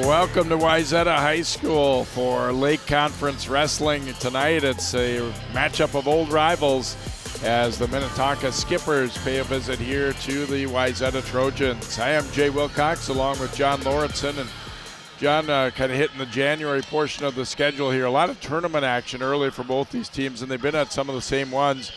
Welcome to Wayzata High School for Lake Conference Wrestling. Tonight it's a matchup of old rivals as the Minnetonka Skippers pay a visit here to the Wayzata Trojans. I am Jay Wilcox along with John Lauritsen, and John kind of hitting the January portion of the schedule here. A lot of tournament action early for both these teams, and they've been at some of the same ones.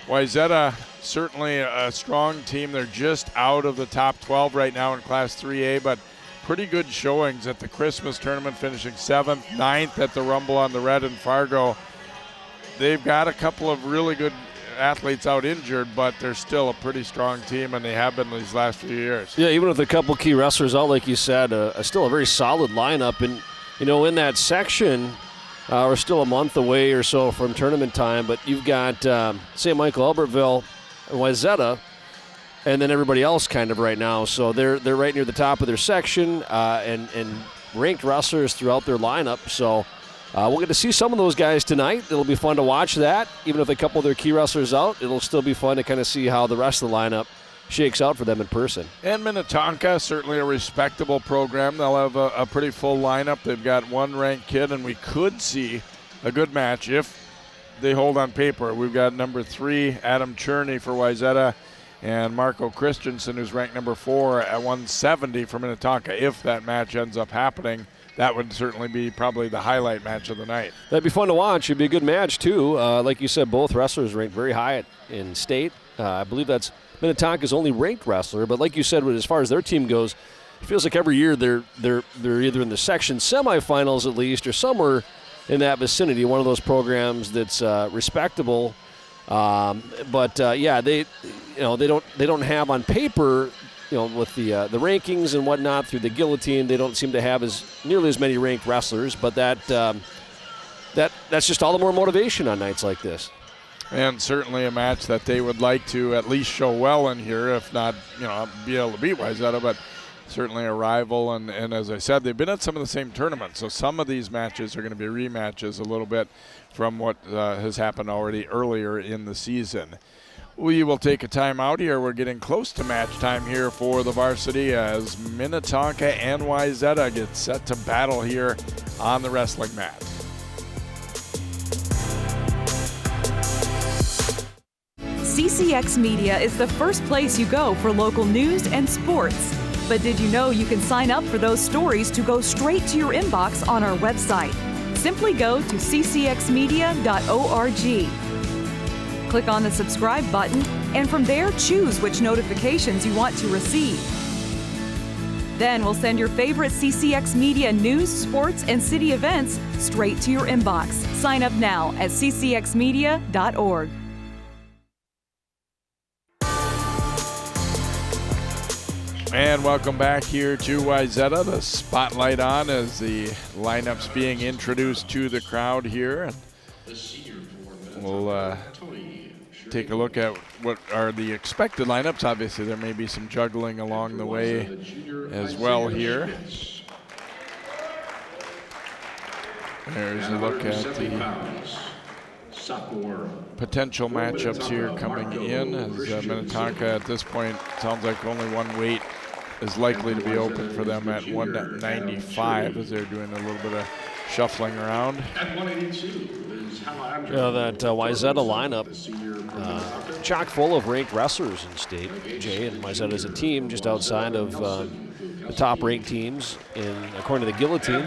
Wayzata, certainly a strong team. They're just out of the top 12 right now in Class 3A, but pretty good showings at the Christmas tournament, finishing 7th, 9th at the Rumble on the Red in Fargo. They've got a couple of really good athletes out injured, but they're still a pretty strong team, and they have been these last few years. Yeah, even with a couple key wrestlers out, like you said, still a very solid lineup. And, you know, in that section, we're still a month away or so from tournament time, but you've got St. Michael, Albertville, Wayzata, and then everybody else kind of right now. So they're right near the top of their section and ranked wrestlers throughout their lineup. So we'll get to see some of those guys tonight. It'll be fun to watch that. Even if a couple of their key wrestlers out, it'll still be fun to kind of see how the rest of the lineup shakes out for them in person. And Minnetonka, certainly a respectable program. They'll have a pretty full lineup. They've got one ranked kid, and we could see a good match if they hold on paper. We've got number 3, Adam Chernik for Wayzata, and Marco Christensen, who's ranked number 4 at 170 for Minnetonka. If that match ends up happening, that would certainly be probably the highlight match of the night. That'd be fun to watch. It'd be a good match, too. Like you said, both wrestlers ranked very high in state. I believe that's Minnetonka's only ranked wrestler. But like you said, as far as their team goes, it feels like every year they're either in the section semifinals at least or somewhere in that vicinity, one of those programs that's respectable. Yeah, they don't have on paper, with the rankings and whatnot through the guillotine, they don't seem to have nearly as many ranked wrestlers. But that's just all the more motivation on nights like this. And certainly a match that they would like to at least show well in here, if not, be able to beat Wayzata, but certainly a rival. And as I said, they've been at some of the same tournaments, so some of these matches are going to be rematches a little bit from what has happened already earlier in the season. We will take a time out here. We're getting close to match time here for the varsity as Minnetonka and Wayzata get set to battle here on the wrestling mat. CCX Media is the first place you go for local news and sports. But did you know you can sign up for those stories to go straight to your inbox on our website? Simply go to ccxmedia.org. Click on the subscribe button, and from there choose which notifications you want to receive. Then we'll send your favorite CCX Media news, sports, and city events straight to your inbox. Sign up now at ccxmedia.org. And welcome back here to Wayzata. The spotlight on as the lineup's being introduced to the crowd here. And we'll take a look at what are the expected lineups. Obviously, there may be some juggling along the way as well here. There's a look at the potential matchups here coming in as Minnetonka at this point sounds like only one weight is likely to be open for them at 195 as they're doing a little bit of shuffling around. Yeah, that Wayzata lineup, chock full of ranked wrestlers in state, Jay, and Wayzata is a team just outside of the top-ranked teams, according to the guillotine.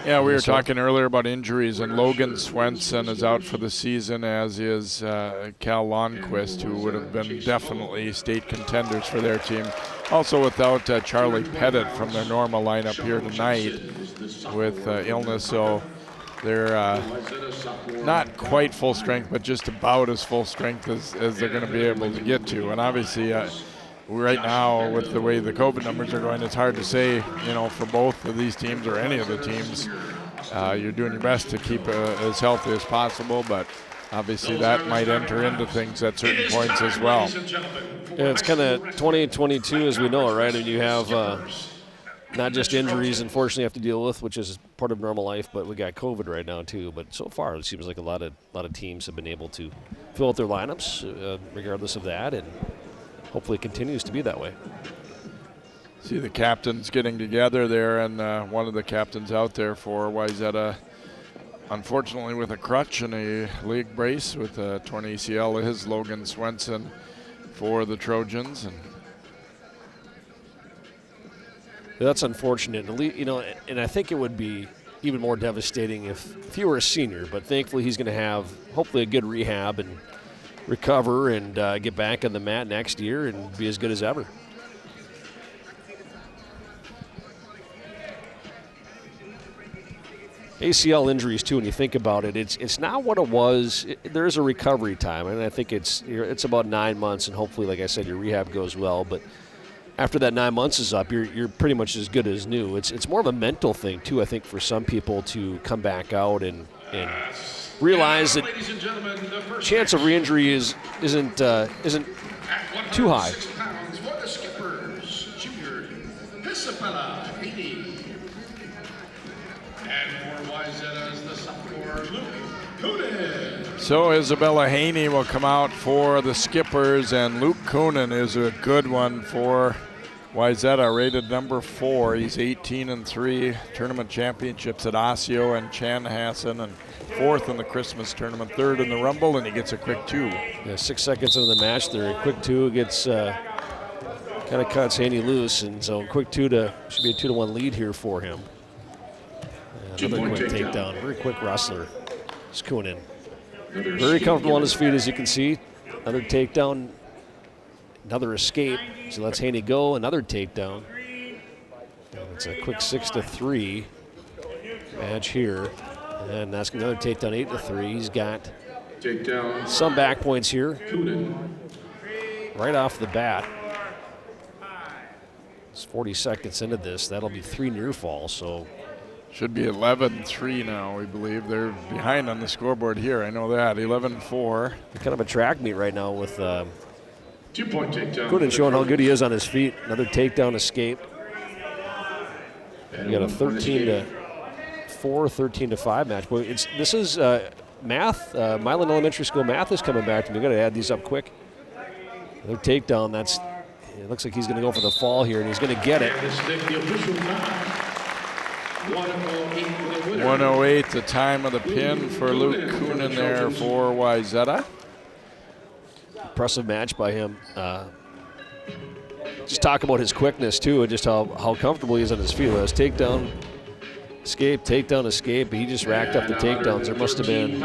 Yeah, we were talking earlier about injuries, and Logan Swenson is out for the season, as is Cal Lonnquist, who would have been definitely state contenders for their team. Also without Charlie Pettit from their normal lineup here tonight with illness, so they're not quite full strength, but just about as full strength as they're going to be able to get to. And obviously, right now, with the way the COVID numbers are going, it's hard to say, for both of these teams or any of the teams, you're doing your best to keep as healthy as possible, but obviously that might enter into things at certain points as well. Yeah, it's kind of 2022 as we know it, right? And you have not just injuries, unfortunately, you have to deal with, which is part of normal life, but we got COVID right now too. But so far, it seems like a lot of teams have been able to fill out their lineups regardless of that, and hopefully it continues to be that way. See the captains getting together there, and one of the captains out there for Wayzata, unfortunately with a crutch and a leg brace with a torn ACL, is Logan Swenson for the Trojans. And that's unfortunate. You know, and I think it would be even more devastating if he were a senior, but thankfully he's going to have hopefully a good rehab and recover and get back on the mat next year and be as good as ever. ACL injuries too, when you think about it, it's not what it was. There's a recovery time, and I think it's about 9 months, and hopefully, like I said, your rehab goes well. But after that 9 months is up, you're pretty much as good as new. It's more of a mental thing too, I think, for some people to come back out and realize that chance of re-injury isn't too high. So Isabella Haney will come out for the Skippers, and Luke Coonan is a good one for Wayzata, rated number 4. He's 18-3, tournament championships at Osseo and Chanhassen, and 4th in the Christmas tournament, 3rd in the Rumble, and he gets a quick 2. Yeah, 6 seconds into the match there, a quick 2 gets kind of cuts Haney loose, and so quick 2 should be a 2-1 lead here for him. Another quick takedown, very quick wrestler. It's Coonan. Very comfortable on his feet, as you can see. Another takedown, another escape. So lets Haney go, another takedown. And it's a quick 6-3 match here. And that's another takedown, 8-3. He's got some back points here. Right off the bat. It's 40 seconds into this. That'll be 3 near falls, so. Should be 11-3 now, we believe. They're behind on the scoreboard here, I know that. 11-4. Kind of a track meet right now with 2-point takedown. Coonan showing how good he is on his feet. Another takedown escape. We got a 13-4, 13-5 match. Boy, this is math. Milan Elementary School math is coming back to me. We've got to add these up quick. Another takedown. It looks like he's going to go for the fall here, and he's going to get it. 108, the time of the pin for Luke Coonan there for Wayzata. Impressive match by him. Just talk about his quickness too, and just how comfortable he is on his feet. His takedown, escape, takedown, escape. He just racked up the takedowns. There must have been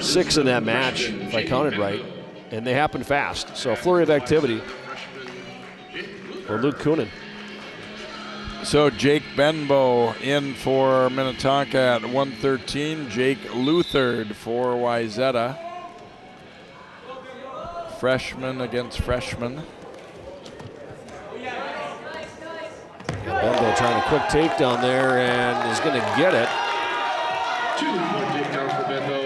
6 in that match, if I counted right, and they happened fast. So a flurry of activity for Luke Coonan. So Jake Benbow in for Minnetonka at 113. Jake Luthard for Wayzata. Freshman against freshman. Benbow trying a quick takedown there and is going to get it. 2-point takedown for Benbow.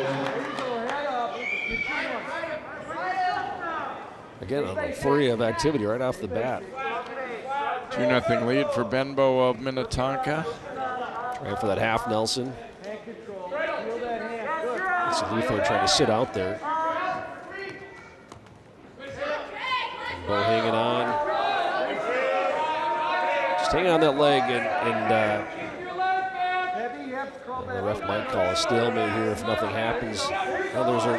Again, a flurry of activity right off the bat. 2-0 lead for Benbow of Minnetonka. Trying for that half Nelson. It's Luthard trying to sit out there. Benbow hanging on. Just hanging on that leg, and the ref might call a stalemate here if nothing happens. Others are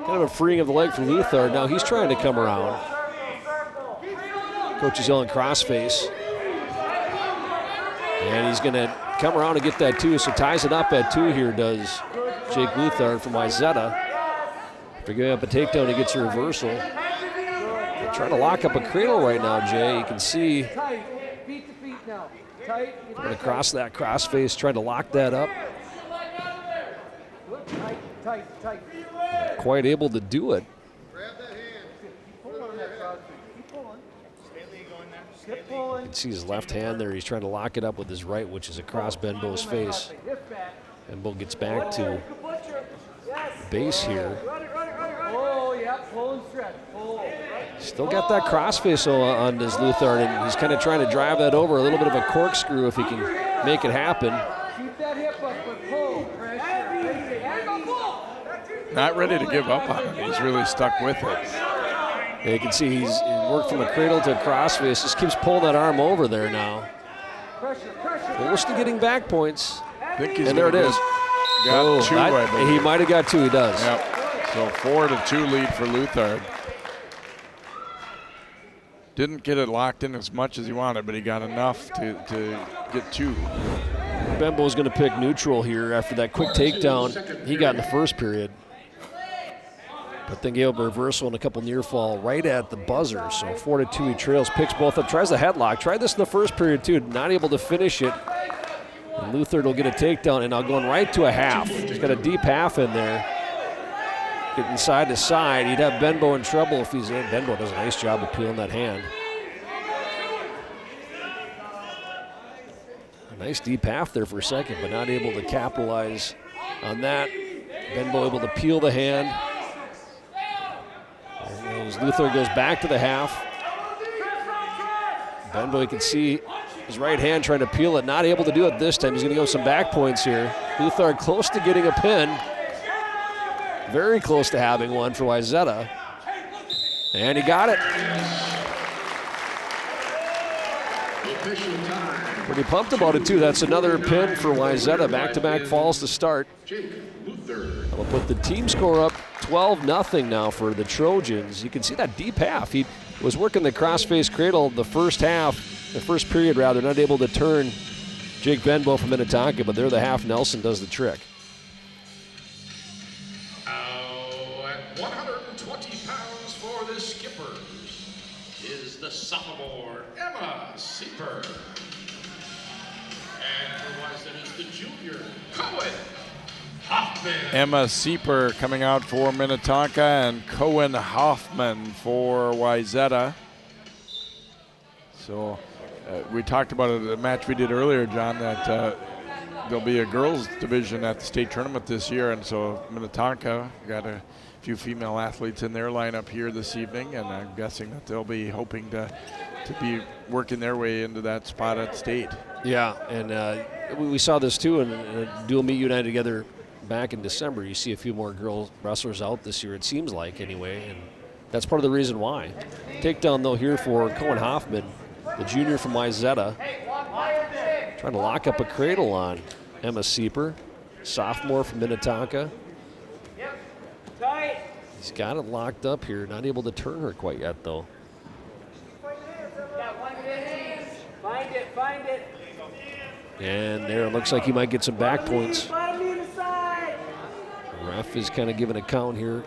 kind of a freeing of the leg for Luthard. Now he's trying to come around. Coach is yelling crossface. And he's going to come around and get that 2. So ties it up at 2 here, does Jake Luthard from Wayzata. After giving up a takedown, he gets a reversal. They're trying to lock up a cradle right now, Jay. You can see going across that crossface, trying to lock that up. Not quite able to do it. You can see his left hand there. He's trying to lock it up with his right, which is across Benbow's face. Benbow gets back to base here. Still got that crossface on his Luthard, and he's kind of trying to drive that over. A little bit of a corkscrew if he can make it happen. Not ready to give up on it. He's really stuck with it. Yeah, you can see he worked from a cradle to a crossface. Just keeps pulling that arm over there now. Close to getting back points. And there it is. Got two, I believe. He might have got two. He does. Yep. So 4-2 lead for Luthard. Didn't get it locked in as much as he wanted, but he got enough to get two. Benbow's going to pick neutral here after that quick takedown he got in the first period. But then gave up a reversal and a couple near fall right at the buzzer. So 4-2 he trails, picks both up, tries the headlock. Tried this in the first period too, not able to finish it. And Luthard will get a takedown and now going right to a half. He's got a deep half in there. Getting side to side. He'd have Benbow in trouble if he's in. Benbow does a nice job of peeling that hand. A nice deep half there for a second, but not able to capitalize on that. Benbow able to peel the hand. As Luthard goes back to the half. Benbow, you can see his right hand trying to peel it, not able to do it this time. He's going to go some back points here. Luthard close to getting a pin. Very close to having one for Wayzata. And he got it. Pretty pumped about it too. That's another pin for Wayzata. Back-to-back falls to start. We'll put the team score up 12-0 now for the Trojans. You can see that deep half. He was working the crossface cradle the first period, not able to turn Jake Benbow from Minnetonka, but there the half Nelson does the trick. At 120 pounds for the skippers is the sophomore Emma Sieper. And for Wayzata is the junior Cohen Hoffman. Emma Sieper coming out for Minnetonka and Cohen Hoffman for Wayzata. So we talked about a match we did earlier, John, that there'll be a girls division at the state tournament this year, and so Minnetonka got a few female athletes in their lineup here this evening, and I'm guessing that they'll be hoping to be working their way into that spot at state. Yeah, and we saw this too in a dual meet united together back in December. You see a few more girl wrestlers out this year, it seems like anyway, and that's part of the reason why. Takedown though here for Cohen Hoffman, the junior from Wayzata, trying to lock up a cradle on Emma Sieper, sophomore from Minnetonka. He's got it locked up here, not able to turn her quite yet though. Find it. And there it looks like he might get some back points. The ref is kind of giving a count here.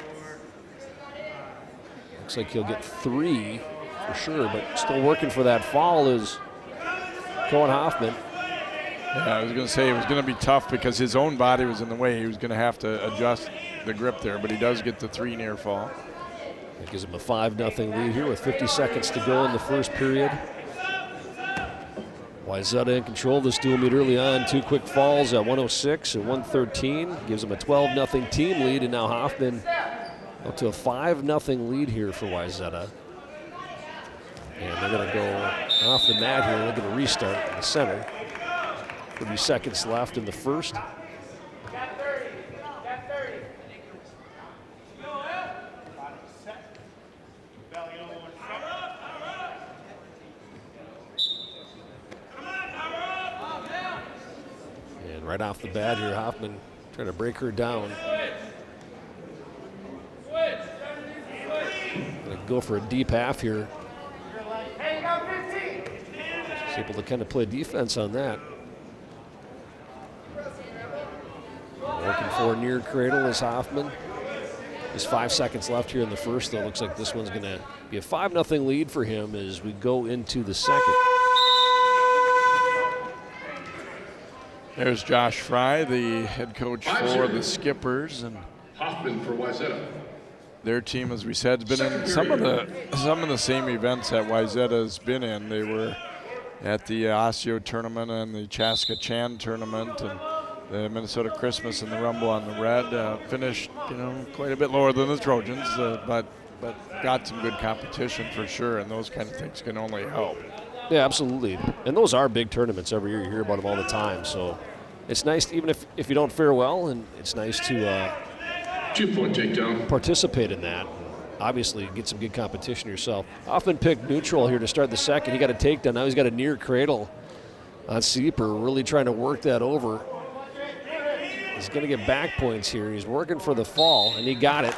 Looks like he'll get 3 for sure, but still working for that fall is Cohen Hoffman. Yeah, I was going to say it was going to be tough because his own body was in the way. He was going to have to adjust the grip there, but he does get the 3 near fall. That gives him a 5-0 lead here with 50 seconds to go in the first period. Wayzata in control of this dual meet early on. 2 quick falls at 106 and 113. Gives him a 12-0 team lead, and now Hoffman up to a 5-0 lead here for Wayzata. And they're going to go off the mat here. They're going to restart in the center. 30 seconds left in the first. And right off the bat here, Hoffman trying to break her down. Gonna go for a deep half here. She's able to kind of play defense on that. Working for a near cradle is Hoffman. There's 5 seconds left here in the first, though. Looks like this one's going to be a 5-0 lead for him as we go into the second. There's Josh Fry, the head coach for the Skippers, and Hoffman for Wayzata. Their team, as we said, has been in some of the same events that Wayzata's been in. They were at the Osseo tournament and the Chaska Chan tournament and the Minnesota Christmas and the Rumble on the Red. Finished, quite a bit lower than the Trojans, but got some good competition for sure, and those kind of things can only help. Yeah, absolutely. And those are big tournaments every year. You hear about them all the time. So it's nice, even if you don't fare well, and it's nice to 2-point takedown. participate in that. obviously get some good competition yourself. Hoffman picked neutral here to start the second. He got a takedown. Now he's got a near cradle on Sieper, really trying to work that over. He's going to get back points here. He's working for the fall, and he got it.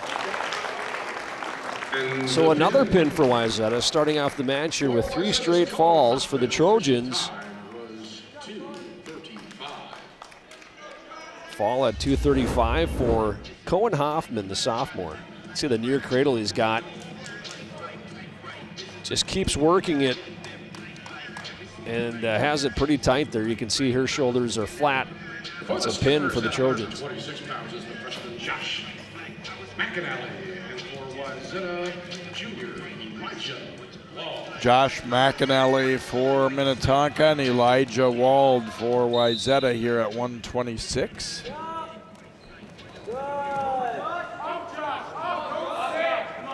So another pin for Wayzata, starting off the match here with 3 straight falls for the Trojans. Fall at 2:35 for Cohen Hoffman, the sophomore. See the near cradle he's got. Just keeps working it and has it pretty tight there. You can see her shoulders are flat. It's a pin for the Trojans. 26 pounds is the freshman Josh Mcinelli, and for Wayzata Junior Elijah Wong. Josh Mcinelli for Minnetonka and Elijah Wald for Wayzata here at 126.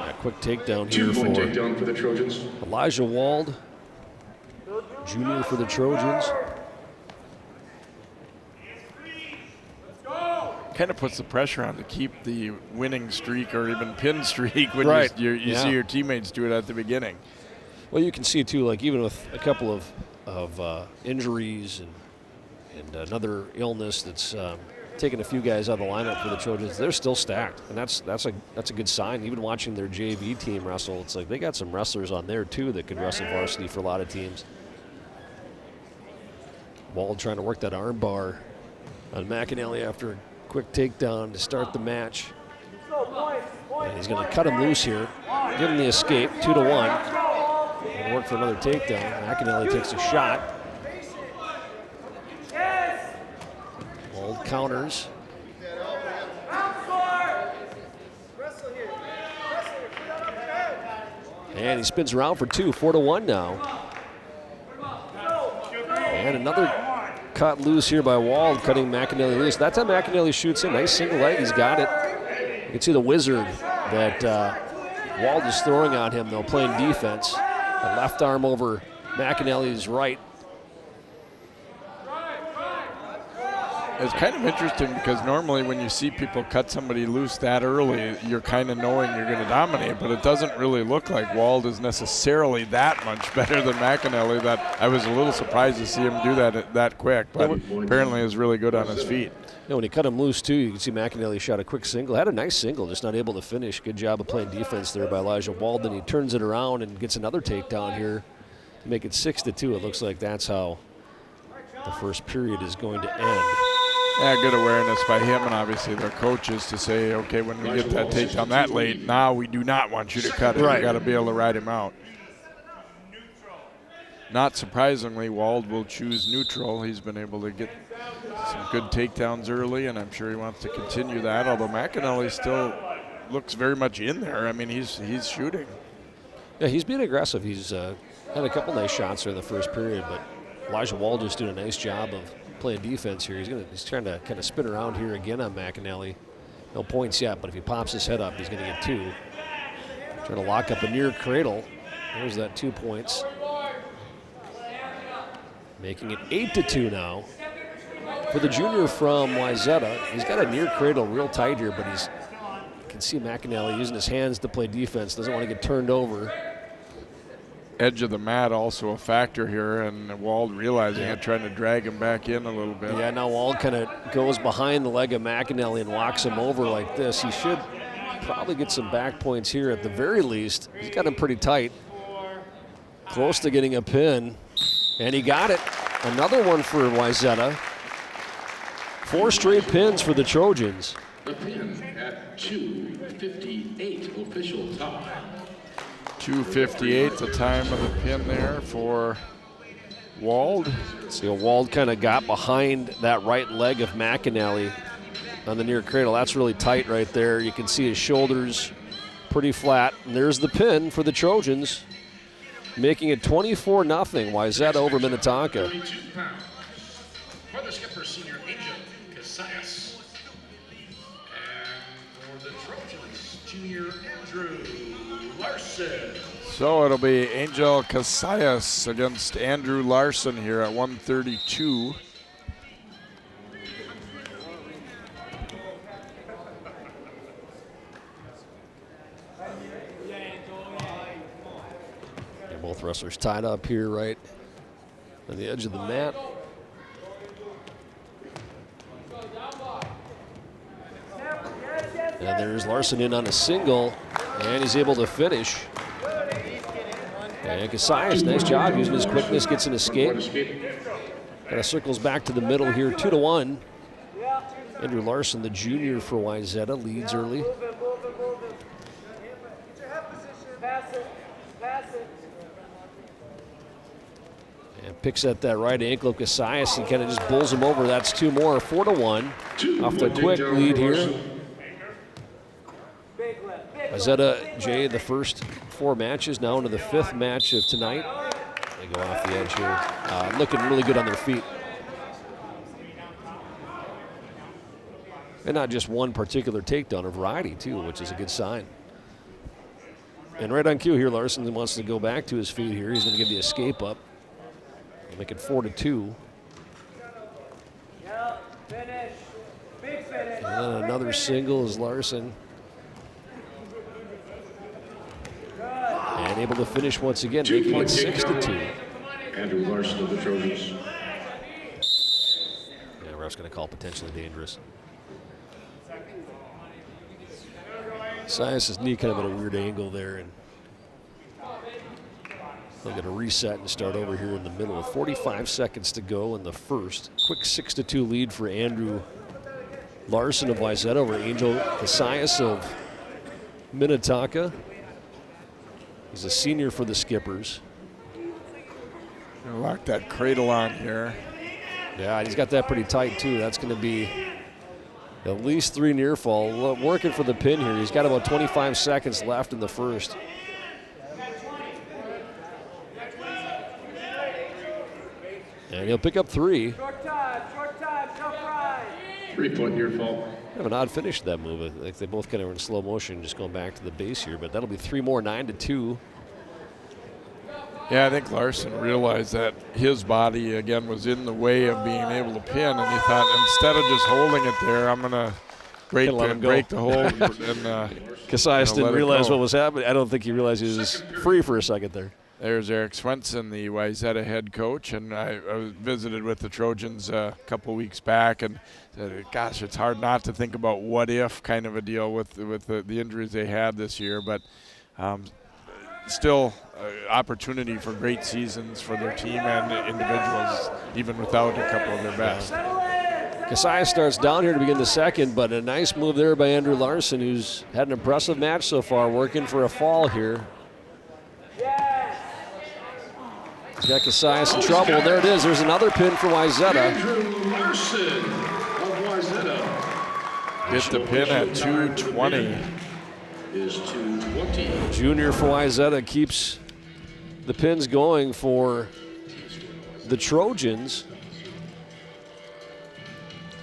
A quick takedown here Two-point takedown for the Trojans. Elijah Wald, junior for the Trojans. Kind of puts the pressure on to keep the winning streak or even pin streak when Right. you see your teammates do it at the beginning. Well, you can see too, like even with a couple of injuries and another illness that's taking a few guys out of the lineup for the Trojans, they're still stacked, and that's a good sign. Even watching their JV team wrestle, it's like they got some wrestlers on there too that could wrestle varsity for a lot of teams. Wald trying to work that arm bar on Mcinelli after a quick takedown to start the match. And he's going to cut him loose here, give him the escape, 2-1. And work for another takedown. Mcinelli takes a shot. Wald counters. And he spins around for 2, 4-1 now. And another cut loose here by Wald, cutting Mcinelli loose. That time Mcinelli shoots in. Nice single leg. He's got it. You can see the wizard that Wald is throwing on him, though, playing defense. The left arm over Mcinelli's right. It's kind of interesting because normally when you see people cut somebody loose that early, you're kind of knowing you're going to dominate, but it doesn't really look like Wald is necessarily that much better than Mcinelli. That I was a little surprised to see him do that quick, but apparently is really good on his feet. Yeah, when he cut him loose, too, you can see Mcinelli shot a quick single. Had a nice single, just not able to finish. Good job of playing defense there by Elijah Wald. Then he turns it around and gets another takedown here to make it 6-2. It looks like that's how the first period is going to end. Yeah, good awareness by him and obviously their coaches to say, okay, when we get that takedown that late, now we do not want you to cut it. Right. We got to be able to ride him out. Not surprisingly, Wald will choose neutral. He's been able to get some good takedowns early, and I'm sure he wants to continue that, although Mcinelli still looks very much in there. I mean, he's shooting. Yeah, he's being aggressive. He's had a couple nice shots there in the first period, but Elijah Wald just doing a nice job of playing defense here. He's trying to kind of spin around here again on Mcinelli. No points yet, but if he pops his head up, he's going to get 2. Trying to lock up a near cradle. There's that 2 points. Making it 8-2 now. For the junior from Wayzata, he's got a near cradle real tight here, but you can see Mcinelli using his hands to play defense. Doesn't want to get turned over. Edge of the mat also a factor here, and Wald realizing it, trying to drag him back in a little bit. Yeah, now Wald kind of goes behind the leg of Mcinelli and walks him over like this. He should probably get some back points here at the very least. He's got him pretty tight. Close to getting a pin, and he got it. Another one for Wayzata. 4 straight pins for the Trojans. The pin at 2:58 official time. 2:58, the time of the pin there for Wald. See, Wald kind of got behind that right leg of Mcinelli on the near cradle. That's really tight right there. You can see his shoulders pretty flat. And there's the pin for the Trojans, making it 24-0. Wayzata over Minnetonka. 32 pounds. For the skipper, senior Angel Casillas. And for the Trojans, junior Andrew Larson. So it'll be Angel Casillas against Andrew Larson here at 132. Both wrestlers tied up here right on the edge of the mat. And there's Larson in on a single, and he's able to finish. And Casillas, nice job using his quickness, gets an escape. Kind of circles back to the middle here, 2-1. Andrew Larson, the junior for Wayzata, leads early. And picks at that right ankle of Casillas and kind of just bulls him over. That's 2 more, 4-1. Off the quick lead here. Wayzata, Jay, the first 4 matches, now into the 5th match of tonight. They go off the edge here. Looking really good on their feet. And not just one particular takedown, a variety too, which is a good sign. And right on cue here, Larson wants to go back to his feet here. He's going to give the escape up. Make it 4-2. And then another single is Larson. And able to finish once again, making it 6-2. Andrew Larson of the Trojans. Yeah, ref's going to call potentially dangerous. Casillas' knee kind of at a weird angle there, and they'll get a reset and start over here in the middle with 45 seconds to go in the first. Quick 6-2 lead for Andrew Larson of Wayzata over Angel Casillas of Minnetonka. He's a senior for the Skippers. Gonna lock that cradle on here. Yeah, he's got that pretty tight too. That's going to be at least 3 near fall. Working for the pin here. He's got about 25 seconds left in the first. And he'll pick up 3. Short time, jump right. 3-point near fall. Have an odd finish to that move. Like they both kind of were in slow motion, just going back to the base here. But that'll be 3 more, 9-2. Yeah, I think Larson realized that his body, again, was in the way of being able to pin, and he thought, instead of just holding it there, I'm going to break the hold. And Casillas didn't realize what was happening. I don't think he realized he was free for a second there. There's Eric Swenson, the Wayzata head coach, and I visited with the Trojans a couple weeks back, and said, gosh, it's hard not to think about what if kind of a deal with the injuries they had this year, but still opportunity for great seasons for their team and individuals, even without a couple of their best. Casillas starts down here to begin the second, but a nice move there by Andrew Larson, who's had an impressive match so far, working for a fall here. He's got Casillas in trouble. There it is. There's another pin for Wayzata. Andrew Larson of Wayzata. Get the pin at 220. Is 220. Junior for Wayzata keeps the pins going for the Trojans.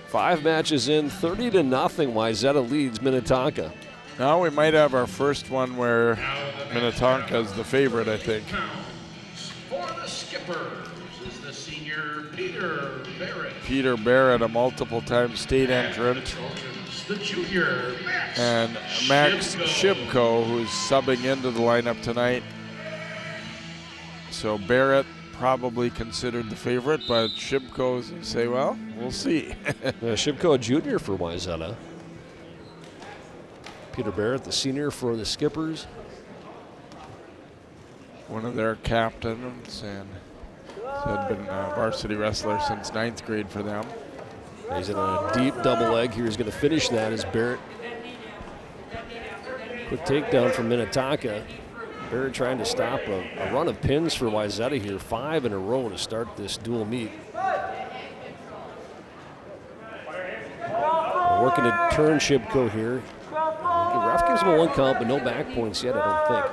5 matches in, 30-0. Wayzata leads Minnetonka. Now we might have our first one where Minnetonka is the favorite, I think. For the Skippers is the senior Peter Barrett. Peter Barrett, a multiple-time state entrant. The junior And Max Shipko, who's subbing into the lineup tonight. So Barrett probably considered the favorite, but Shipko say, well, we'll see. Shipko, a junior for Wayzata. Peter Barrett, the senior for the Skippers. One of their captains and had been a varsity wrestler since 9th grade for them. He's in a deep double leg here. He's going to finish that as Barrett. Quick takedown from Minnetonka. Barrett trying to stop a run of pins for Wayzata here. 5 in a row to start this dual meet. We're working to turn Shipko here. The ref gives him a 1 count, but no back points yet, I don't think.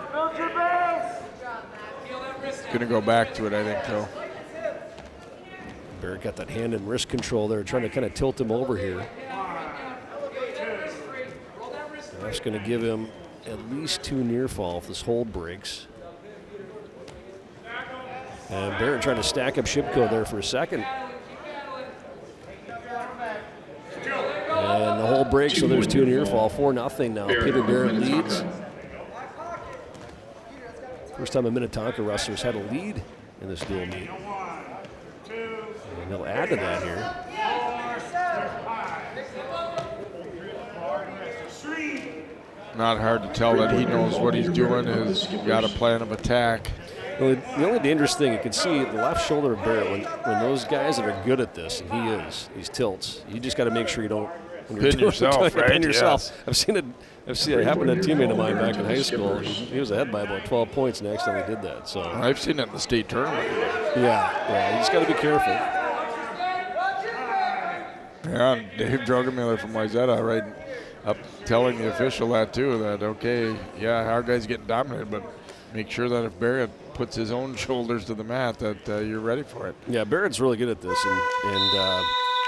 Gonna go back to it, I think, though. Barrett got that hand and wrist control there, trying to kind of tilt him over here. The ref's going to give him at least 2 near fall if this hold breaks. And Barrett trying to stack up Shipko there for a second. And the hold breaks, so there's 2 near fall, 4-0 now. Peter Barrett leads. First time a Minnetonka wrestler's had a lead in this dual meet. And they'll add to that here. Not hard to tell that he knows what he's doing. He's got a plan of attack. The only dangerous thing, you can see the left shoulder of Barrett, when those guys that are good at this, and he is, these tilts, you just got to make sure you don't pin yourself, right? Pin yourself. Yes. I've seen it happen to a teammate of mine back in high school. He was ahead by about 12 points and accidentally did that. So I've seen it in the state tournament. Yeah, you just got to be careful. Yeah, Dave Drogemiller from Wayzata right up telling the official that too, that okay, yeah, our guy's getting dominated, but make sure that if Barrett puts his own shoulders to the mat that you're ready for it. Yeah, Barrett's really good at this,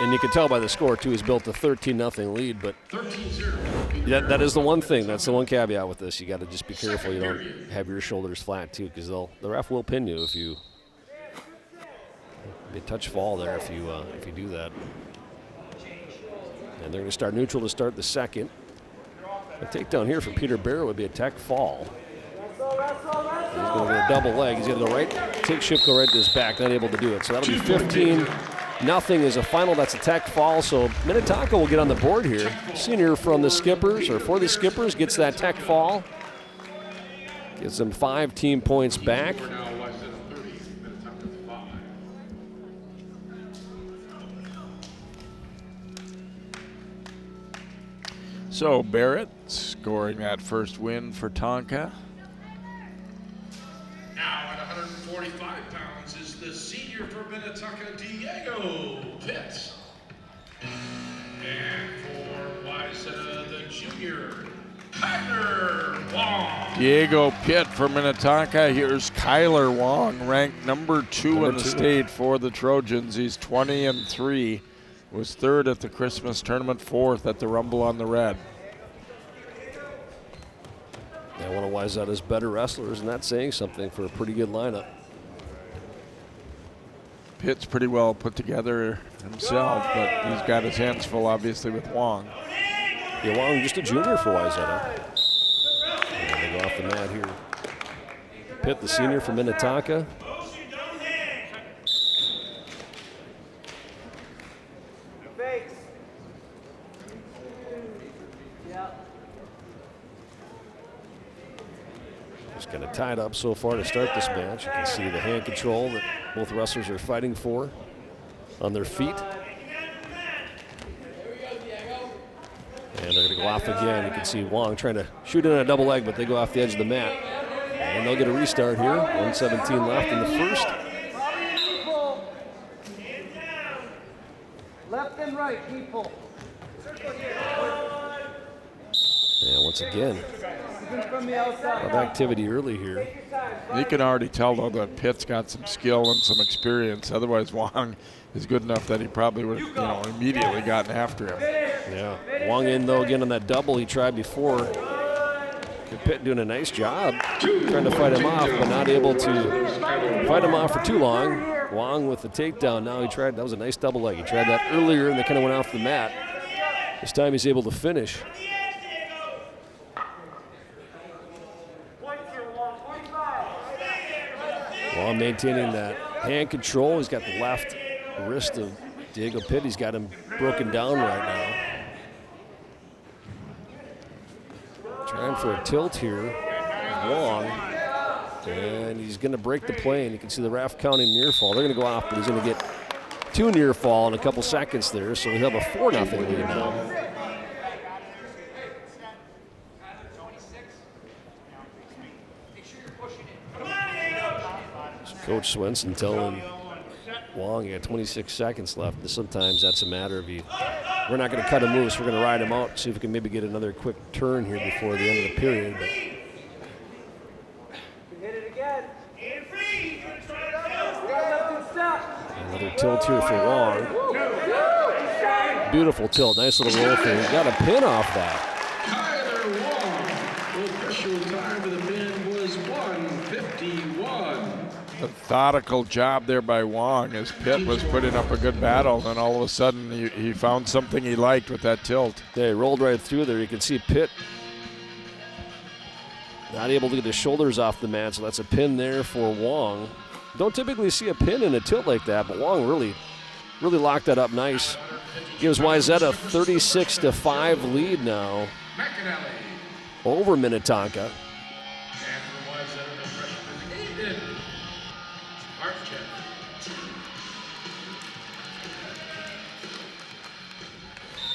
and you can tell by the score too. He's built a 13-0 lead, but that is the one thing. That's the one caveat with this. You got to just be careful you don't have your shoulders flat too, because the ref will pin you if you be a touch fall there if you do that. And they're going to start neutral to start the second. A takedown here for Peter Barrett would be a tech fall. He's going to get a double leg. He's going to go right, take Shipko right to his back, not able to do it. So that'll be 15-0 is a final. That's a tech fall. So Minnetonka will get on the board here. Senior from the Skippers, or for the Skippers, gets that tech fall. Gets them 5 team points back. So Barrett scoring that first win for Tonka. Now at 145 pounds is the senior for Minnetonka, Diego Pitt. And for Wayzata, the junior, Kyler Wong. Diego Pitt for Minnetonka. Here's Kyler Wong, ranked number 2 in the state for the Trojans. He's 20-3. Was 3rd at the Christmas tournament, 4th at the Rumble on the Red. Yeah, one of Wayzata's better wrestlers, and that's saying something for a pretty good lineup. Pitt's pretty well put together himself, but he's got his hands full, obviously, with Wong. Yeah, Wong just a junior for Wayzata. And they go off the mat here. Pitt, the senior for Minnetonka. Just kind of tied up so far to start this match. You can see the hand control that both wrestlers are fighting for on their feet. And they're going to go off again. You can see Wong trying to shoot in a double leg, but they go off the edge of the mat. And they'll get a restart here. 1:17 left in the first. Left and right, people. And once again, From the outside. of activity early here. You can already tell, though, that Pitt's got some skill and some experience. Otherwise, Wong is good enough that he probably would have immediately gotten after him. Yeah. Wong in, though, again on that double he tried before. Pitt doing a nice job trying to fight him off, but not able to fight him off for too long. Wong with the takedown. Now he tried, that was a nice double leg. He tried that earlier and they kind of went off the mat. This time he's able to finish. Wong maintaining that hand control. He's got the left wrist of Diego Pitt. He's got him broken down right now. Trying for a tilt here. Wong. And he's going to break the play, and you can see the ref counting near fall. They're going to go off, but he's going to get 2 near fall in a couple seconds there, so he'll have a 4-0 lead now. Coach Swenson telling Wong, you got 26 seconds left. Sometimes that's a matter of we're not going to cut him loose. We're going to ride him out, see if we can maybe get another quick turn here before the end of the period. But Hit it again. another tilt here for Wong. Beautiful tilt. Nice little roll through. He got a pin off that. Kyler Wong. Official time of the pin was 1:51. Methodical job there by Wong as Pitt was putting up a good battle, and all of a sudden he found something he liked with that tilt. Yeah, he rolled right through there. You can see Pitt Not able to get his shoulders off the mat, so that's a pin there for Wong. Don't typically see a pin in a tilt like that, but Wong really locked that up nice. Gives Wayzata a 36-5 lead now Mcinelli. over Minnetonka. And for Wayzata, the freshman, Aiden Fartach.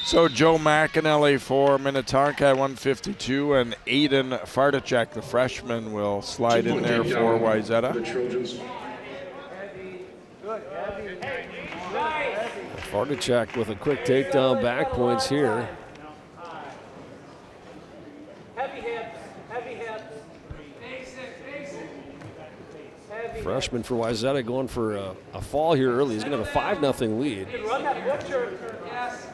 So Joe Mcinelli for Minnetonka at 152, and Aiden Fartach, the freshman, will slide in there for Wayzata. The Trojans. Fartach with a quick takedown, back points here. Heavy hips. Heavy hips. Basic. Heavy. Freshman for Wayzata going for a fall here early. He's going to have a 5-0 lead Run that butcher. Yes.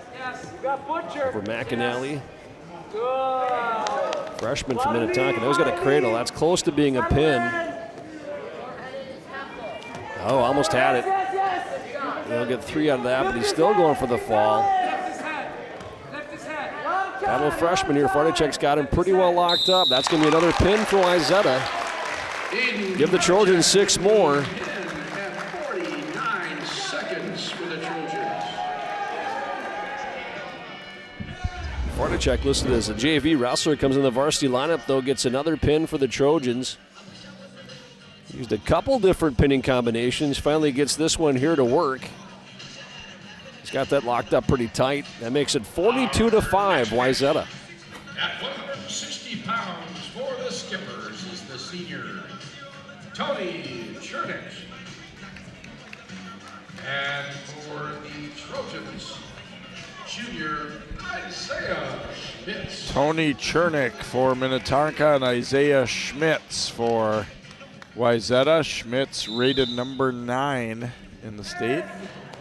You got butcher. over Mcinelli. Good. Freshman from Minnetonka. Now he's got a cradle. That's close to being a pin. Oh, almost had it. He'll get 3 out of that, but he's still going for the fall. Battle freshman here. Fartach's got him pretty well locked up. That's going to be another pin for Wayzata. Give the Trojans 6 more. 49 seconds for the Trojans. Fartach listed as a JV wrestler, comes in the varsity lineup, though, gets another pin for the Trojans. Used a couple different pinning combinations, finally gets this one here to work. He's got that locked up pretty tight. That makes it 42-5, Wayzata. At 160 pounds for the Skippers is the senior Tony Chernik. And for the Trojans, junior Isaiah Schmitz. Tony Chernik for Minnetonka and Isaiah Schmitz for Wayzata. Schmitz rated number 9 in the state.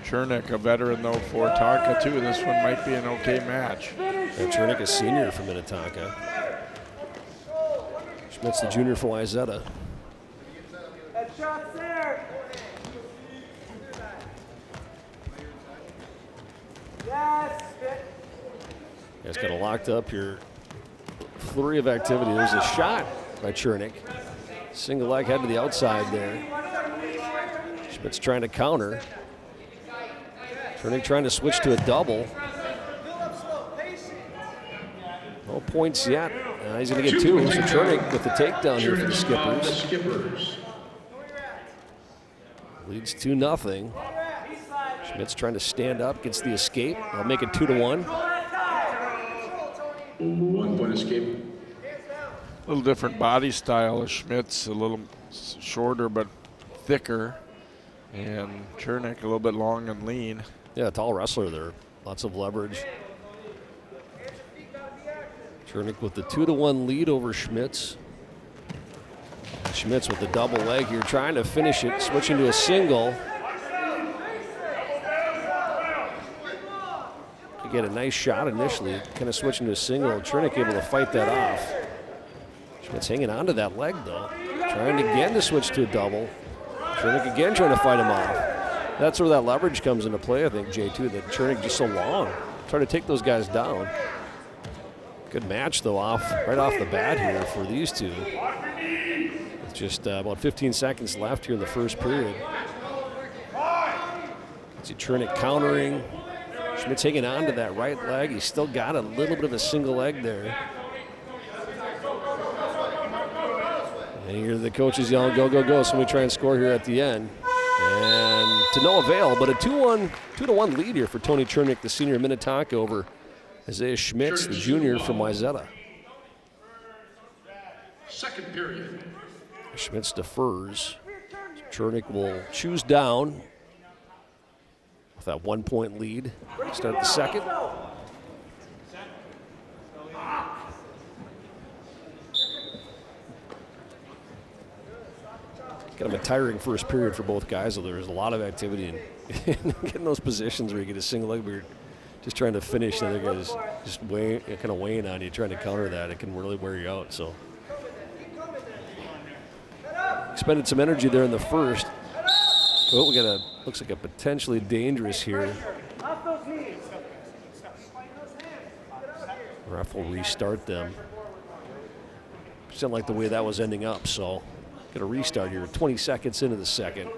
Chernik, a veteran though for Tonka too. This one might be an okay match. And Chernik, a senior for Minnetonka. Schmitz, the junior for Wayzata. That shot's there. Yes. Guys got it locked up here. Flurry of activity. There's a shot by Chernik. Single leg head to the outside there. Schmitz trying to counter. Chernik trying to switch to a double. No points yet. He's going to get 2. So Chernik with the takedown here for the Skippers. Leads 2-0. Schmitz trying to stand up, gets the escape. I'll make it 2-1. 1 point escape. A little different body style of Schmitz, a little shorter but thicker, and Chernik a little bit long and lean. Yeah, tall wrestler there. Lots of leverage. Chernik with the 2-1 lead over Schmitz. Schmitz with the double leg here, trying to finish it, switching to a single. To get a nice shot initially, kind of switching to a single. Chernik able to fight that off. Schmitz hanging on to that leg though. Trying again to switch to a double. Chernik again trying to fight him off. That's where that leverage comes into play, I think, J2, that Chernik just so long. Trying to take those guys down. Good match though, right off the bat here for these two. With just about 15 seconds left here in the first period. See Chernik countering. Schmitz hanging on to that right leg. He's still got a little bit of a single leg there. And here the coaches yelling, go, go, go. So we try and score here at the end. And to no avail, but a 2-1 lead here for Tony Chernik, the senior Minnetonka, over Isaiah Schmitz, the junior from Wayzata. Second period. Schmitz defers. Chernik will choose down with that 1-point lead. Start the second. Kind of a tiring first period for both guys, so there's a lot of activity in getting those positions where you get a single leg, but you're just trying to finish. The other guy's just kind of weighing on you, trying to counter that. It can really wear you out. So expended some energy there in the first. Oh, we got a looks like a potentially dangerous here. Ref will restart them. Just didn't like the way that was ending up, so got a restart here. 20 seconds into the second.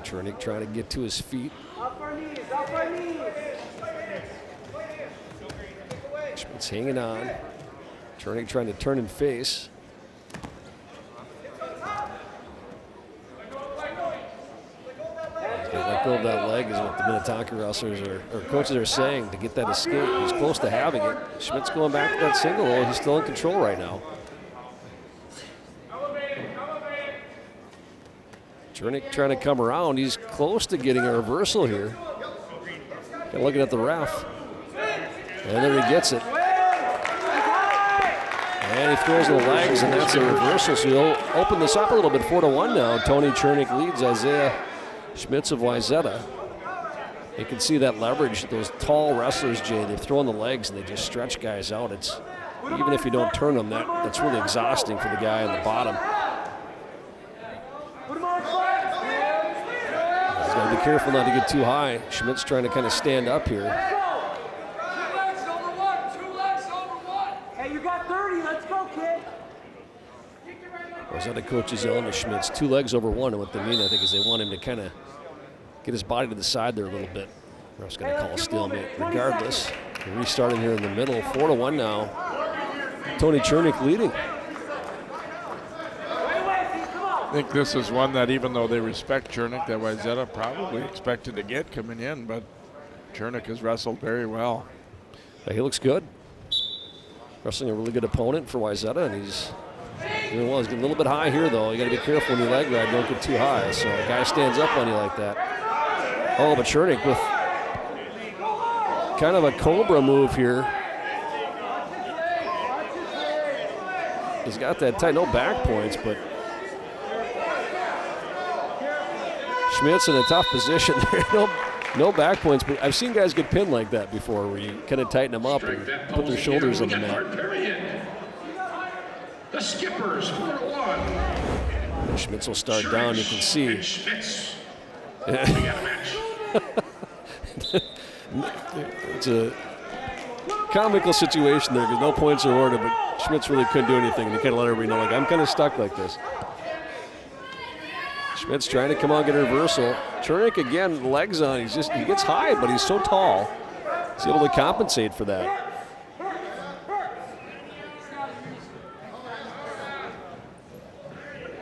Chernik trying to get to his feet. Up our knees, up our knees. Schmitz hanging on. Chernik trying to turn and face. Let go of that leg is what the Minnetonka wrestlers or coaches are saying to get that escape. He's close to having it. Schmitz going back to that single hold. He's still in control right now. Chernik trying to come around. He's close to getting a reversal here. Looking at the ref. And there he gets it. And he throws the legs, and that's a reversal. So he'll open this up a little bit. 4-1 now. Tony Chernik leads Isaiah Schmitz of Wayzata. You can see that leverage. Those tall wrestlers, Jay, they've thrown the legs and they just stretch guys out. It's even if you don't turn them, that's really exhausting for the guy on the bottom. He's got to be careful not to get too high. Schmitz trying to kind of stand up here. 2 legs over one, 2 legs over one. Hey, you got 30, let's go, kid. Wayzata coaches yelling to Schmitz, 2 legs over one, and what they mean, I think, is they want him to kind of get his body to the side there a little bit. Ref's going to call a stalemate. Regardless, we're restarting here in the middle. 4-1 now. Tony Chernik leading. I think this is one that, even though they respect Chernik, that Wayzata probably expected to get coming in, but Chernik has wrestled very well. Yeah, he looks good. Wrestling a really good opponent for Wayzata, and he's doing well. He's getting a little bit high here, though. You got to be careful when you leg ride. Don't get too high. So a guy stands up on you like that. Oh, but Chernik with kind of a cobra move here. He's got that tight, no back points, but Schmitz in a tough position there. No back points, but I've seen guys get pinned like that before, where you kind of tighten them up and put their shoulders on the mat. The skippers 4-1. Schmitz will start down. You can see. We got a match. It's a comical situation there because no points are ordered, but Schmitz really couldn't do anything. And he kind of let everybody know, like, I'm kind of stuck like this. Schmitz trying to come out and get a reversal. Chernik again, legs on. He gets high, but he's so tall. He's able to compensate for that.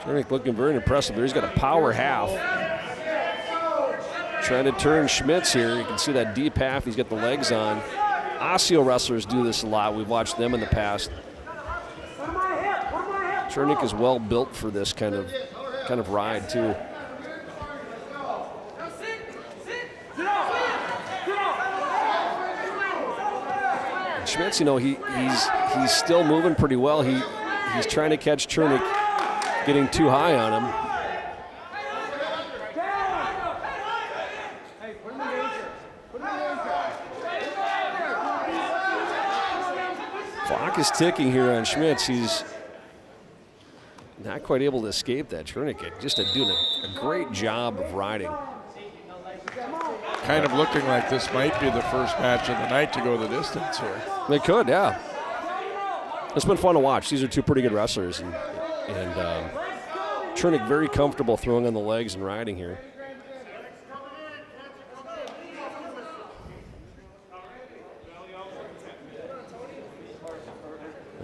Chernik looking very impressive there. He's got a power half. Trying to turn Schmitz here. You can see that deep half. He's got the legs on. Osseo wrestlers do this a lot. We've watched them in the past. Chernik is well built for this kind of ride too. And Schmitz, you know, he's still moving pretty well. He's trying to catch Chernik getting too high on him. Clock is ticking here on Schmitz. He's not quite able to escape that. Chernik just doing a great job of riding. Kind of looking like this might be the first match of the night to go the distance here. They could, yeah. It's been fun to watch. These are two pretty good wrestlers, and Chernik very comfortable throwing on the legs and riding here.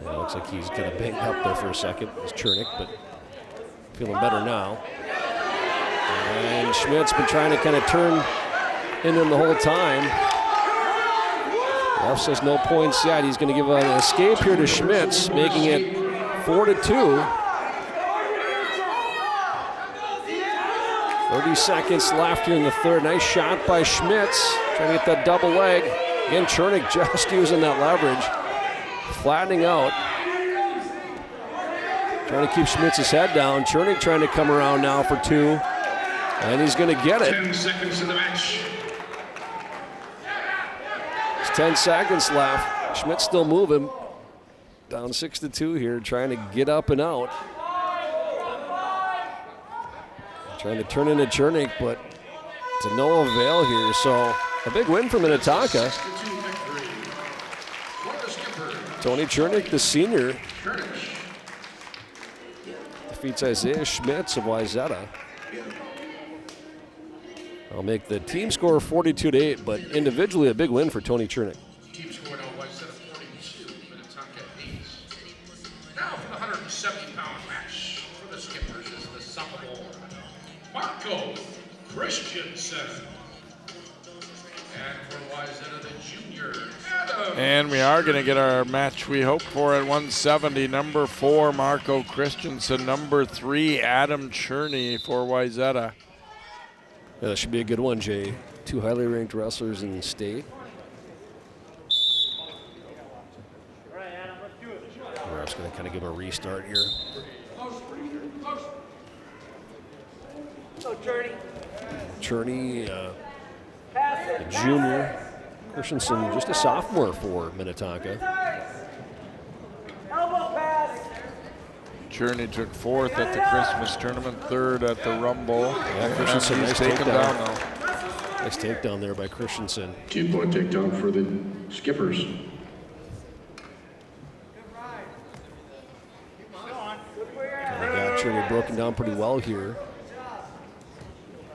Yeah, looks like he's kind of banged up there for a second. It's Chernik, but feeling better now. And Schmidt's been trying to kind of turn in him the whole time. Ref says no points yet. He's going to give an escape here to Schmitz, making it 4-2. 30 seconds left here in the third. Nice shot by Schmitz, trying to get that double leg. Again, Chernik just using that leverage, flattening out. Trying to keep Schmitz's head down. Chernik trying to come around now for two, and he's going to get it. 10 seconds in the match. 10 seconds left. Schmitz still moving. Down 6-2 here, trying to get up and out. Trying to turn into Chernik, but to no avail here. So a big win for Minnetonka. Tony Chernik, the senior, defeats Isaiah Schmitz of Wayzata. I'll make the team score 42-8, but individually a big win for Tony Chernik. Team score now Wayzata 42, Minnetonka 8. Now for the 170-pound match for the skippers is the sophomore Marco Christensen. And for Wayzata, the junior Adam. And we are going to get our match we hope for at 170. Number 4, Marco Christensen. Number 3, Adam Chernik for Wayzata. Yeah, that should be a good one, Jay. 2 highly ranked wrestlers in the state. We're just going to kind of give him a restart here. Chernik, a junior. Christensen, just a sophomore for Minnetonka. Chernik took 4th at the Christmas tournament, 3rd at the Rumble. Yeah, Christensen, nice taken down now. Nice takedown there by Christensen. 2-point takedown for the skippers. Got Chernik broken down pretty well here.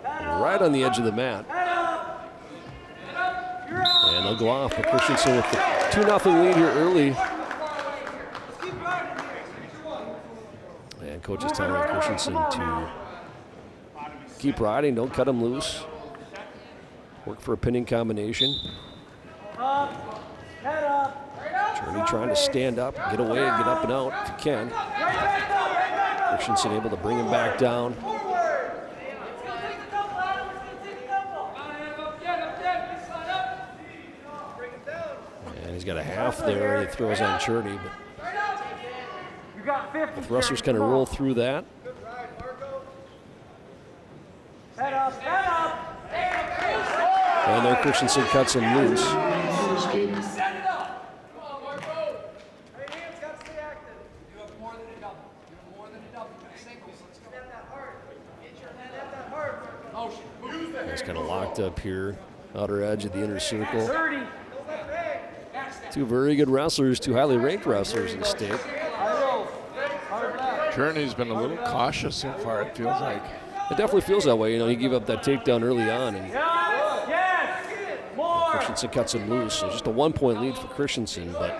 Right on the edge of the mat. And they'll go off, but Christensen with the 2-0 lead here early. And coach is telling Christensen to keep riding, don't cut him loose. Work for a pinning combination. Chernik trying to stand up, get away, get up and out if he can. Christensen able to bring him back down. And he's got a half there, he throws on Chernik. But the wrestlers kind of roll through that. And there Christensen cuts him loose. He's kind of locked up here, outer edge of the inner circle. 2 very good wrestlers, 2 highly ranked wrestlers in the state. Chernik's been a little cautious so far, it feels like. It definitely feels that way. You know, he gave up that takedown early on, and Christensen cuts him loose. So just a 1-point lead for Christensen, but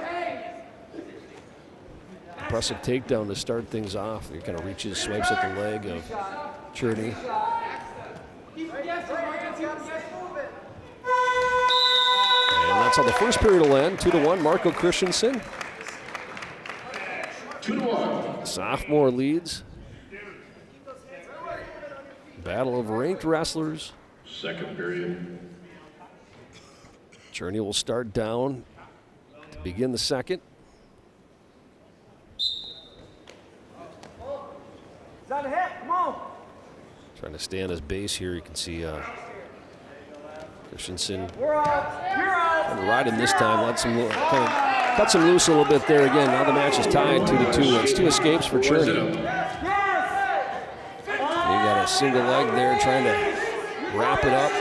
impressive takedown to start things off. He kind of reaches, swipes at the leg of Chernik. And that's how the first period will end. 2-1, Marco Christensen. 2-1. Sophomore leads. Battle of ranked wrestlers. Second period. Chernik will start down to begin the second. Trying to stay on his base here. You can see Christensen trying to ride him this time. Lets him kind of cuts him loose a little bit there again. Now the match is tied 2-2. That's 2 escapes for Chernik. He got a single leg there trying to wrap it up.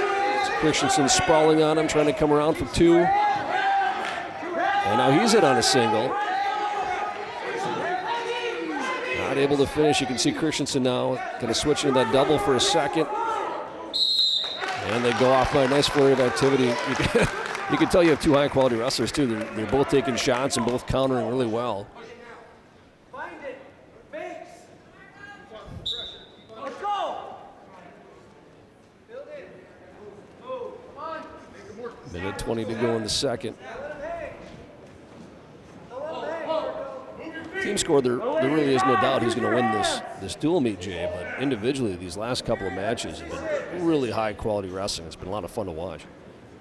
Christensen sprawling on him, trying to come around for 2. And now he's in on a single. Not able to finish. You can see Christensen now going to switch into that double for a second. And they go off by a nice flurry of activity. You can tell you have 2 high-quality wrestlers, too. They're both taking shots and both countering really well. Minute 20 to go in the second. Team score, there really is no doubt who's going to win this dual meet, Jay. But individually, these last couple of matches have been really high-quality wrestling. It's been a lot of fun to watch.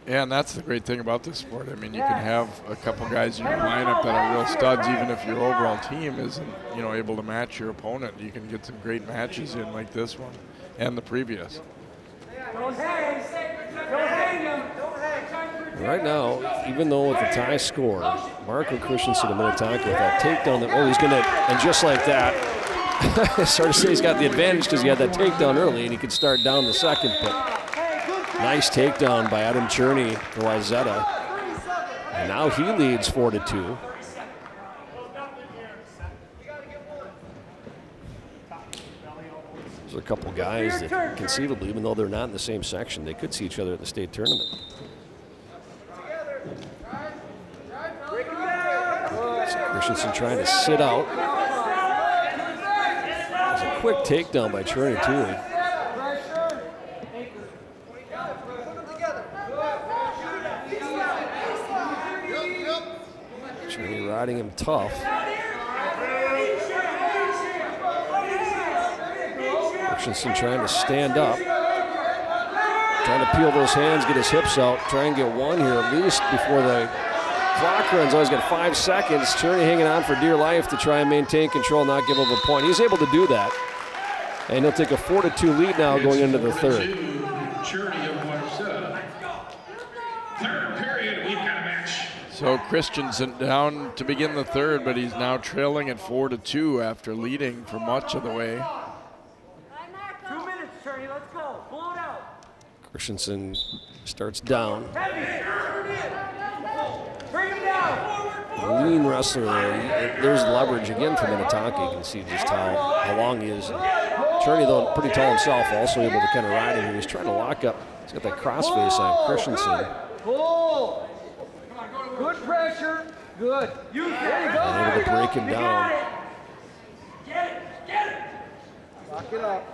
Yeah, and that's the great thing about this sport. I mean, you can have a couple guys in your lineup that are real studs, even if your overall team isn't, able to match your opponent. You can get some great matches in like this one and the previous. Right now, even though with the tie score, Marco Christensen of Minnetonka with that takedown, he's going to, and just like that, it's hard to say he's got the advantage because he had that takedown early and he could start down the second, but nice takedown by Adam Chernik for Wayzata. And now he leads 4-2. There's a couple guys that conceivably, even though they're not in the same section, they could see each other at the state tournament. So Christensen trying to sit out. There's a quick takedown by Chernik too. Chernik riding him tough. Christensen trying to stand up. Trying to peel those hands, get his hips out, try and get one here at least before the clock runs. Always got 5 seconds. Chernik hanging on for dear life to try and maintain control, not give up a point. He's able to do that. And he'll take a 4-2 lead now going into the third. Chernik of Wayzata. Third period, we've got a match. So Christensen down to begin the third, but he's now trailing at 4-2 after leading for much of the way. 2 minutes, Chernik, let's go. Blow it out. Christensen starts down. Bring him down. Lean wrestler there. There's leverage again for Minnetonka. You can see just how long he is. Chernik, though, pretty tall himself, also able to kind of ride him. He's trying to lock up. He's got that crossface on Christensen. Pull. Good pressure. Good. There you go. And able to break him down. Get it. Lock it up.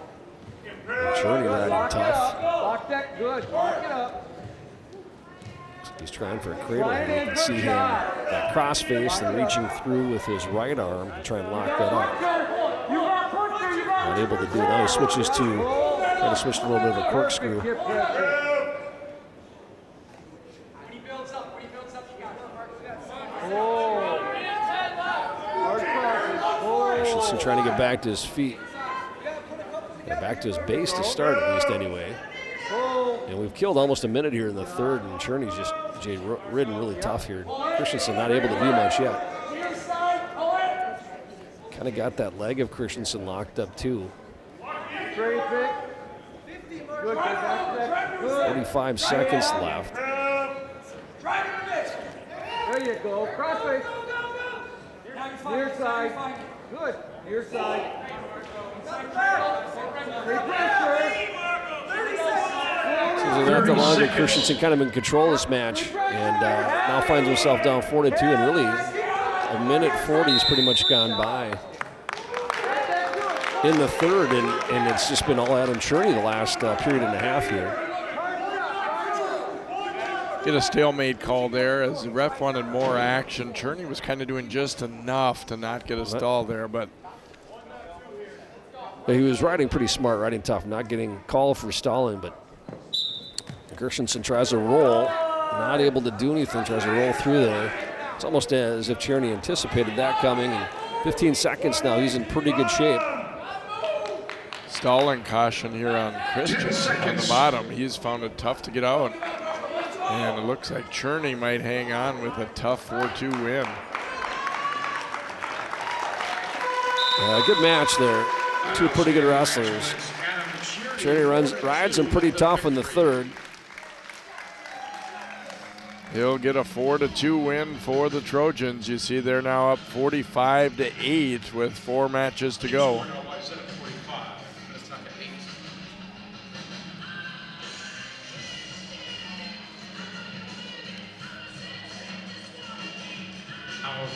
Chernik riding tough. Lock that. Good. Lock it up. He's trying for a cradle, and you can see him, that crossface, and reaching through with his right arm to try and lock that up. Not able to do it. Now he switches to, trying to switch to a little bit of a corkscrew. Christensen trying to get back to his feet. Yeah, back to his base to start, at least anyway. And we've killed almost a minute here in the third, and Chernik's just ridden really tough here. Christensen not able to do much yet. Kind of got that leg of Christensen locked up too. 45 seconds left. There you go. Crossface. Near side. Good. Near side. Seems not the longer Christensen kind of in control of this match, and now finds himself down 4-2, and really a minute 40 has pretty much gone by in the third, and it's just been all Adam Chernik the last period and a half here. Get a stalemate call there as the ref wanted more action. Chernik was kind of doing just enough to not get a stall there, but he was riding pretty smart, riding tough, not getting called for stalling, but Christensen tries a roll, not able to do anything, tries to roll through there. It's almost as if Chernik anticipated that coming, and 15 seconds now, he's in pretty good shape. Stalling caution here on Christensen on the bottom. He's found it tough to get out. And it looks like Chernik might hang on with a tough 4-2 win. Good match there. Two pretty good wrestlers. Chernik rides him pretty tough in the third. He'll get a 4-2 win for the Trojans. You see they're now up 45-8 with 4 matches to go.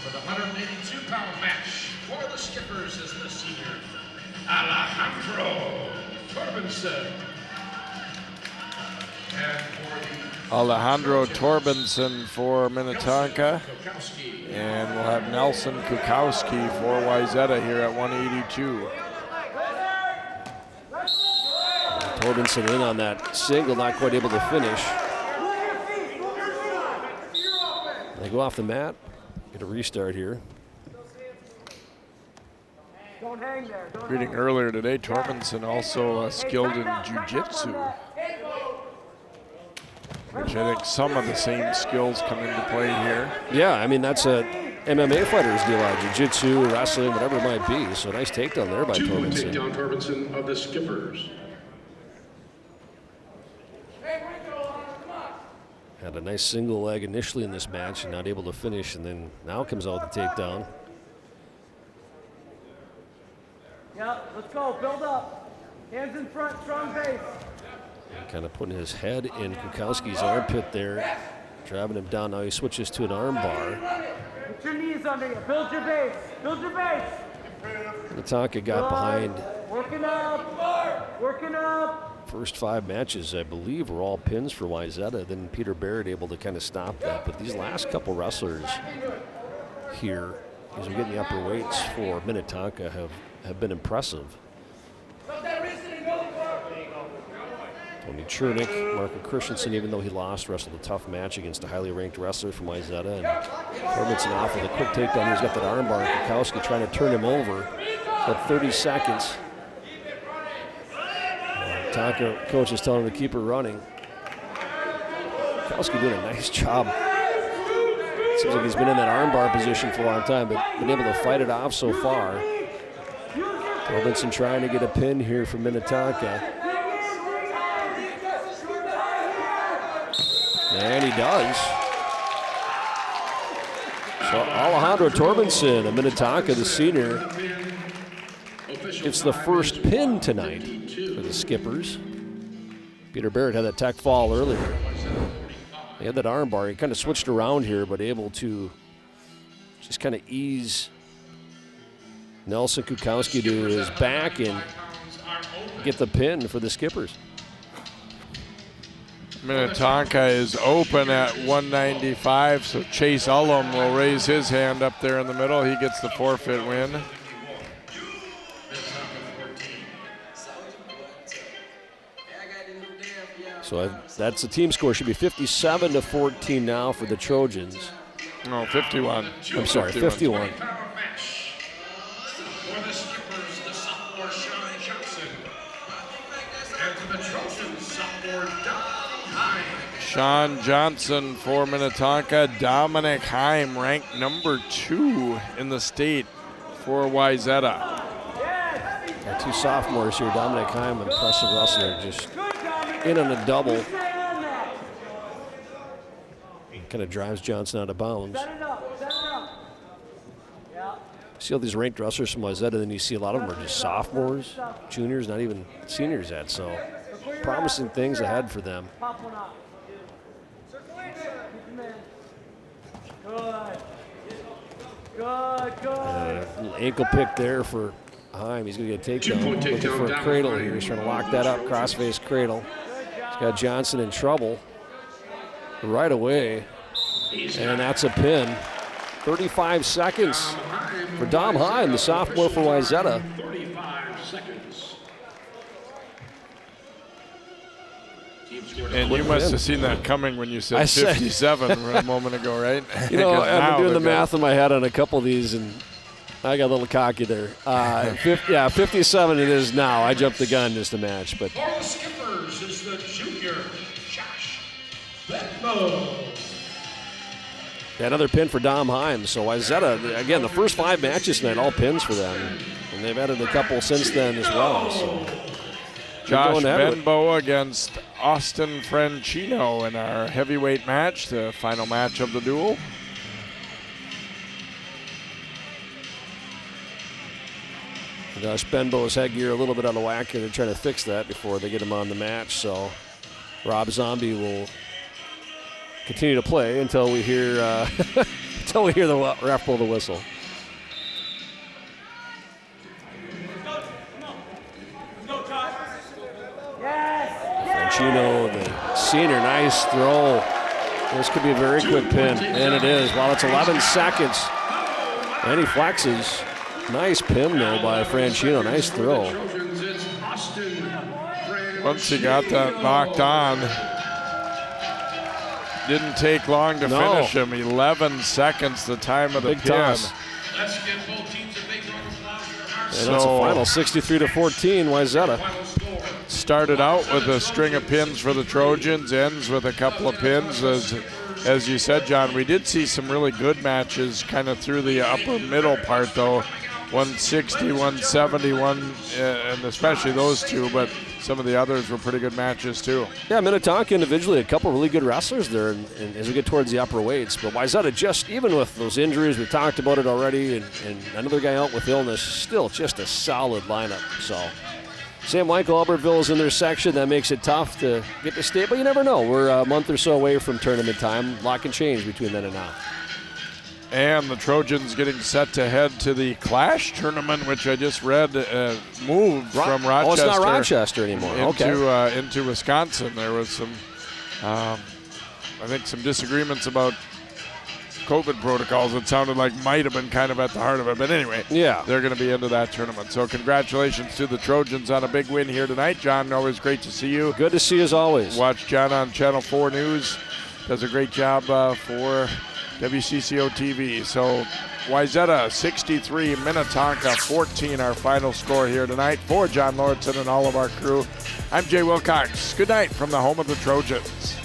For the 182-pound match for the skippers is the senior Alejandro Torbinson. And for the Alejandro Torbinson for Minnetonka. Kukowski. And we'll have Nelson Kukowski for Wayzata here at 182. Torbinson in on that single, not quite able to finish. They go off the mat. Get a restart here. Don't hang there. Reading earlier today, Torbinson also skilled in jiu-jitsu, which I think some of the same skills come into play here. Yeah, I mean, that's a MMA fighter's deal out. Jiu-jitsu, wrestling, whatever it might be. So nice takedown there by Torbinson. Takedown Torbinson of the skippers. Had a nice single leg initially in this match and not able to finish, and then now comes out the takedown. Yeah, let's go. Build up. Hands in front, strong base. Kind of putting his head in Kukowski's armpit there, driving him down. Now he switches to an arm bar. Put your knees under you. Build your base. Build your base. Minnetonka got behind. Working up. Working up. First 5 matches, I believe, were all pins for Wayzata. Then Peter Barrett able to kind of stop that. But these last couple wrestlers here, as we get in the upper weights for Minnetonka, have been impressive. Tony Chernik, Marco Christensen, even though he lost, wrestled a tough match against a highly ranked wrestler from Wayzata. And Torbinson off with a quick takedown. He's got that arm bar. Kukowski trying to turn him over. Got 30 seconds. Minnetonka coach is telling him to keep her running. Kukowski doing a nice job. Seems like he's been in that arm bar position for a long time, but been able to fight it off so far. Robinson trying to get a pin here for Minnetonka. And he does. So Alejandro Torbinson of Minnetonka, the senior, gets the first pin tonight for the Skippers. Peter Barrett had that tech fall earlier. He had that arm bar. He kind of switched around here, but able to just kind of ease Nelson Kukowski to his back and get the pin for the Skippers. Minnetonka is open at 195, so Chase Ullum will raise his hand up there in the middle. He gets the forfeit win. So that's the team score. Should be 57-14 now for the Trojans. No, 51. I'm sorry, 51. Sean Johnson for Minnetonka. Dominic Heim ranked number 2 in the state for Wayzata. Our 2 sophomores here, Dominic Heim, impressive wrestler, just in on a double. Kind of drives Johnson out of bounds. See all these ranked wrestlers from Wayzata, then you see a lot of them are just sophomores, juniors, not even seniors yet. So promising things ahead for them. Little ankle pick there for Heim. He's going to get a takedown. Looking for a cradle here. He's trying to lock that up. Crossface cradle. He's got Johnson in trouble right away. And that's a pin. 35 seconds for Dom Heim, the sophomore for Wayzata. 35 seconds. And you must have seen that coming when you said 57 a moment ago, right? You know, I've been doing the math in my head on a couple of these, and I got a little cocky there. 57 it is now. I jumped the gun just a match. But For the Skippers is the junior, Josh Benbow. another pin for Dom Heim. So Wayzata, again, the first 5 matches tonight, all pins for them. And they've added a couple since then as well. So Josh Benbow against Austin Franchino in our heavyweight match, the final match of the duel. Josh Benbow's headgear a little bit out of whack, and they're trying to fix that before they get him on the match. So Rob Zombie will continue to play until we hear the ref blow the whistle. Franchino, the senior, nice throw. This could be a very quick pin, and it is. While it's 11 seconds, and he flexes. Nice pin, though, by Franchino. Nice throw. Once he got that knocked on, didn't take long to finish him. 11 seconds, the time of the big pin. Toss. Let's give both teams a big round of applause for And that's a final 63-14, Wayzata. Started out with a string of pins for the Trojans, ends with a couple of pins. As you said, John, we did see some really good matches kind of through the upper middle part, though. 160, 171, and especially those two, but some of the others were pretty good matches too. Yeah, Minnetonka individually, a couple really good wrestlers there and as we get towards the upper weights. But Wayzata, just even with those injuries, we talked about it already, and another guy out with illness, still just a solid lineup. So St. Michael, Albertville is in their section. That makes it tough to get to state, but you never know. We're a month or so away from tournament time. A lot can change between then and now. And the Trojans getting set to head to the Clash tournament, which I just read moved from Rochester. Oh, it's not Rochester anymore. Into Wisconsin. There was some, I think, some disagreements about COVID protocols. It sounded like might have been kind of at the heart of it. But anyway, yeah, they're going to be into that tournament. So congratulations to the Trojans on a big win here tonight. John, always great to see you. Good to see you as always. Watch John on Channel 4 News. Does a great job for WCCO TV. So Wayzata 63, Minnetonka 14, our final score here tonight. For John Lauritsen and all of our crew, I'm Jay Wilcox. Good night from the home of the Trojans.